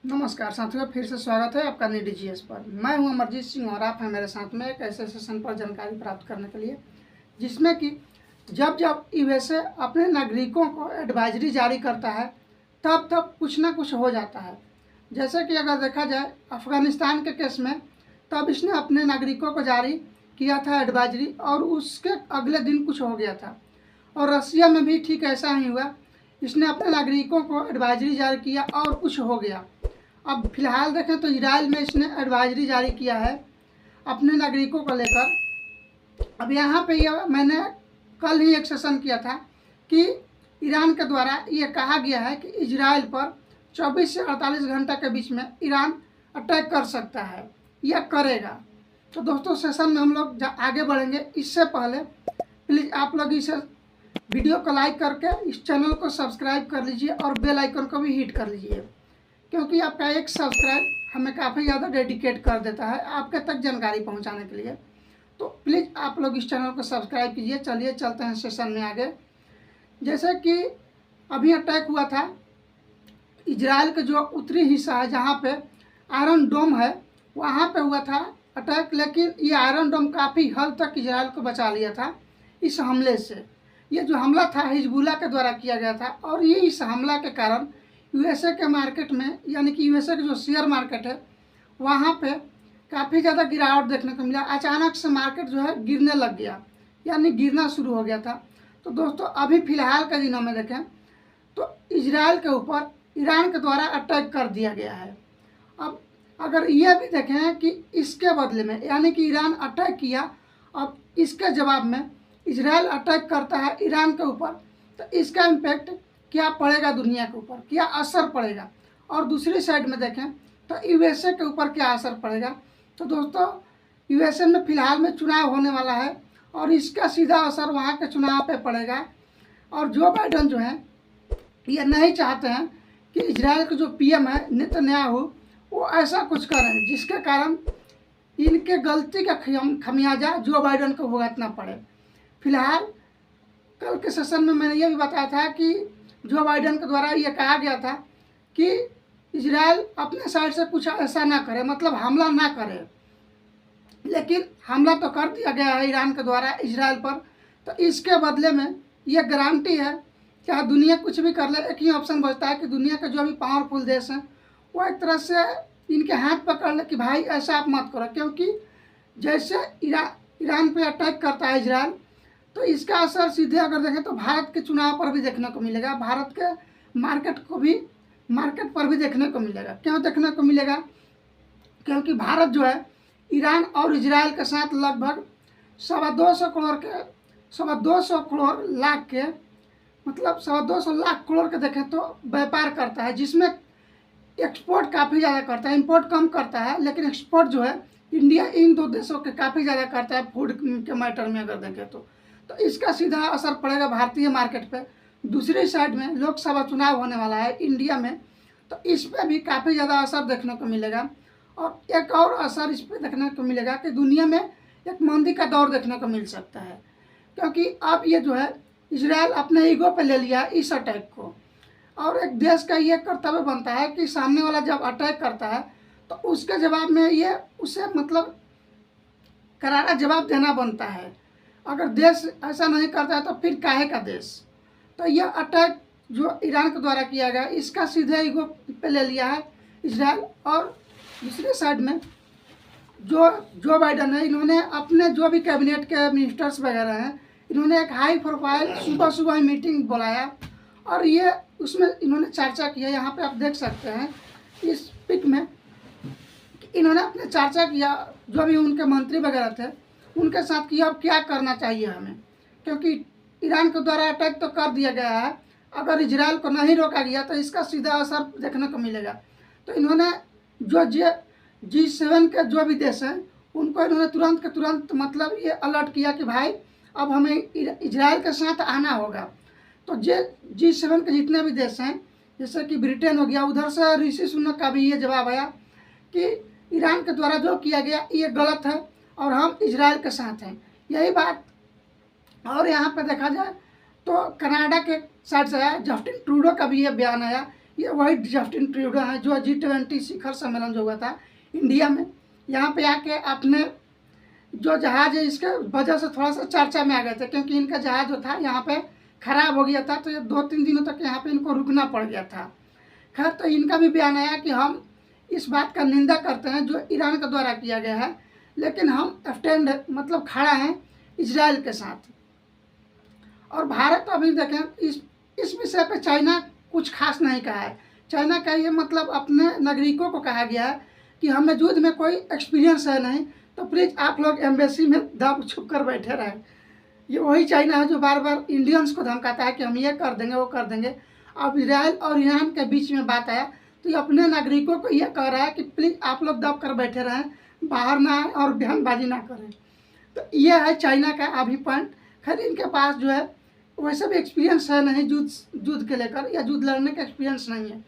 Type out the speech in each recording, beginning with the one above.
नमस्कार साथियों, फिर से स्वागत है आपका नीडी जीएस पर। मैं हूं अमरजीत सिंह और आप हैं मेरे साथ में एक ऐसे सेशन पर जानकारी प्राप्त करने के लिए जिसमें कि जब जब यूएसए अपने नागरिकों को एडवाइजरी जारी करता है तब तब कुछ ना कुछ हो जाता है। जैसे कि अगर देखा जाए अफ़गानिस्तान के केस में, तब इसने अपने नागरिकों को जारी किया था एडवाइजरी और उसके अगले दिन कुछ हो गया था। और रसिया में भी ठीक ऐसा ही हुआ, इसने अपने नागरिकों को एडवाइजरी जारी किया और कुछ हो गया। अब फिलहाल देखें तो इजराइल में इसने एडवाइजरी जारी किया है अपने नागरिकों को लेकर। अब यहाँ पे यह मैंने कल ही एक सेशन किया था कि ईरान के द्वारा ये कहा गया है कि इजराइल पर 24 से 48 घंटा के बीच में ईरान अटैक कर सकता है या करेगा। तो दोस्तों, सेशन में हम लोग आगे बढ़ेंगे। इससे पहले प्लीज़ आप लोग इस वीडियो को लाइक करके इस चैनल को सब्सक्राइब कर लीजिए और बेल आइकन को भी हिट कर लीजिए, क्योंकि आपका एक सब्सक्राइब हमें काफ़ी ज़्यादा डेडिकेट कर देता है आपके तक जानकारी पहुंचाने के लिए। तो प्लीज़ आप लोग इस चैनल को सब्सक्राइब कीजिए। चलिए चलते हैं सेशन में आगे। जैसे कि अभी अटैक हुआ था इजराइल के जो उत्तरी हिस्सा है जहां पे आयरन डोम है, वहां पे हुआ था अटैक, लेकिन ये आयरन डोम काफ़ी हद तक इजराइल को बचा लिया था इस हमले से। ये जो हमला था हिजबुल्लाह के द्वारा किया गया था और ये इस हमला के कारण यूएसए के मार्केट में, यानी कि यूएसए के जो शेयर मार्केट है वहाँ पे काफ़ी ज़्यादा गिरावट देखने को मिला। अचानक से मार्केट जो है गिरने लग गया, यानी गिरना शुरू हो गया था। तो दोस्तों, अभी फ़िलहाल के दिनों में देखें तो इजराइल के ऊपर ईरान के द्वारा अटैक कर दिया गया है। अब अगर यह भी देखें कि इसके बदले में, यानी कि ईरान अटैक किया, अब इसके जवाब में इजराइल अटैक करता है ईरान के ऊपर, तो इसका इम्पैक्ट क्या पड़ेगा दुनिया के ऊपर, क्या असर पड़ेगा। और दूसरी साइड में देखें तो यूएसए के ऊपर क्या असर पड़ेगा। तो दोस्तों, यूएसए में फ़िलहाल में चुनाव होने वाला है और इसका सीधा असर वहाँ के चुनाव पे पड़ेगा। और जो बाइडन जो है ये नहीं चाहते हैं कि इजराइल के जो पीएम है नेतन्याहू वो ऐसा कुछ करें जिसके कारण इनके गलती का खमियाजा जो बाइडन को भुगतना पड़े। फिलहाल कल के सेशन में मैंने ये भी बताया था कि जो बाइडन के द्वारा ये कहा गया था कि इजराइल अपने साइड से कुछ ऐसा ना करे, मतलब हमला ना करे, लेकिन हमला तो कर दिया गया है ईरान के द्वारा इजराइल पर। तो इसके बदले में ये गारंटी है, चाहे दुनिया कुछ भी कर ले, एक ही ऑप्शन बचता है कि दुनिया के जो भी पावरफुल देश हैं वो एक तरह से इनके हाथ पकड़ ले कि भाई ऐसा आप मत करो। क्योंकि जैसे ईरान पे अटैक करता है इजराइल, तो इसका असर सीधे अगर देखें तो भारत के चुनाव पर भी देखने को मिलेगा, भारत के मार्केट पर भी देखने को मिलेगा। क्यों देखने को मिलेगा? क्योंकि भारत जो है ईरान और इजराइल के साथ लगभग 2.25 करोड़ लाख के, मतलब 2.25 लाख करोड़ के देखें तो व्यापार करता है, जिसमें एक्सपोर्ट काफ़ी ज़्यादा करता है, इंपोर्ट कम करता है, लेकिन एक्सपोर्ट जो है इंडिया इन दो देशों के काफ़ी ज़्यादा करता है फूड के मैटर में अगर देखें तो इसका सीधा असर पड़ेगा भारतीय मार्केट पे। दूसरी साइड में लोकसभा चुनाव होने वाला है इंडिया में, तो इस पर भी काफ़ी ज़्यादा असर देखने को मिलेगा। और एक और असर इस पर देखने को मिलेगा कि दुनिया में एक मंदी का दौर देखने को मिल सकता है, क्योंकि अब ये जो है इजराइल अपने ईगो पे ले लिया है इस अटैक को। और एक देश का ये कर्तव्य बनता है कि सामने वाला जब अटैक करता है तो उसके जवाब में ये उसे मतलब करारा जवाब देना बनता है। अगर देश ऐसा नहीं करता है तो फिर काहे का देश। तो यह अटैक जो ईरान के द्वारा किया गया इसका सीधे ईगो पे ले लिया है इजराइल। और दूसरे साइड में जो बाइडन है, इन्होंने अपने जो भी कैबिनेट के मिनिस्टर्स वगैरह हैं, इन्होंने एक हाई प्रोफाइल सुबह सुबह मीटिंग बुलाया और ये उसमें इन्होंने चर्चा की है। यहाँ पे आप देख सकते हैं इस पिक में इन्होंने अपने चर्चा किया, जो भी उनके मंत्री वगैरह थे उनके साथ कि अब क्या करना चाहिए हमें, क्योंकि ईरान के द्वारा अटैक तो कर दिया गया है, अगर इजराइल को नहीं रोका गया तो इसका सीधा असर देखने को मिलेगा। तो इन्होंने जो G7 के जो भी देश हैं उनको इन्होंने तुरंत के तुरंत मतलब ये अलर्ट किया कि भाई अब हमें इजराइल के साथ आना होगा। तो G7 के जितने भी देश हैं, जैसे कि ब्रिटेन हो गया, उधर से ऋषि सुनक का भी ये जवाब आया कि ईरान के द्वारा जो किया गया ये गलत है और हम इजराइल के साथ हैं, यही बात। और यहाँ पे देखा जाए तो कनाडा के साइड से आया, जस्टिन ट्रूडो का भी ये बयान आया, ये वही जस्टिन ट्रूडो है जो G20 शिखर सम्मेलन जो हुआ था इंडिया में, यहाँ पे आके अपने जो जहाज़ है इसके वजह से थोड़ा सा चर्चा में आ गए थे, क्योंकि इनका जहाज़ जो था यहाँ पे ख़राब हो गया था, तो ये 2-3 दिनों तक यहाँ पे इनको रुकना पड़ गया था। खैर, तो इनका भी बयान आया कि हम इस बात का निंदा करते हैं जो ईरान के द्वारा किया गया है, लेकिन हम स्टैंड मतलब खड़ा हैं इजराइल के साथ। और भारत अभी देखें इस विषय पे चाइना कुछ खास नहीं कहा है। चाइना का ये मतलब अपने नागरिकों को कहा गया है कि हमें युद्ध में कोई एक्सपीरियंस है नहीं, तो प्लीज़ आप लोग एम्बेसी में दब छुप कर बैठे रहें। ये वही चाइना है जो बार बार इंडियंस को धमकाता है कि हम ये कर देंगे वो कर देंगे। अब इजराइल और ईरान के बीच में बात आया तो ये अपने नागरिकों को ये कह रहा है कि प्लीज़ आप लोग दब कर बैठे रहें, बाहर ना आए और बयानबाजी ना करें। तो ये है चाइना का अभी पॉइंट। खैर, इनके पास जो है वैसे भी एक्सपीरियंस है नहीं युद्ध के लेकर, या युद्ध लड़ने का एक्सपीरियंस नहीं है।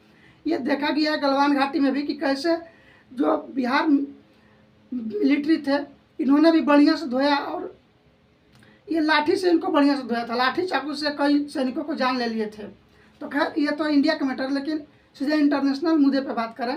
ये देखा गया है गलवान घाटी में भी कि कैसे जो बिहार मिलिट्री थे इन्होंने भी बढ़िया से धोया, और ये लाठी से इनको बढ़िया से धोया था, लाठी चाकू से कई सैनिकों को जान ले लिए थे। तो खैर, ये तो इंडिया का मैटर, लेकिन सीधे इंटरनेशनल मुद्दे पे बात करें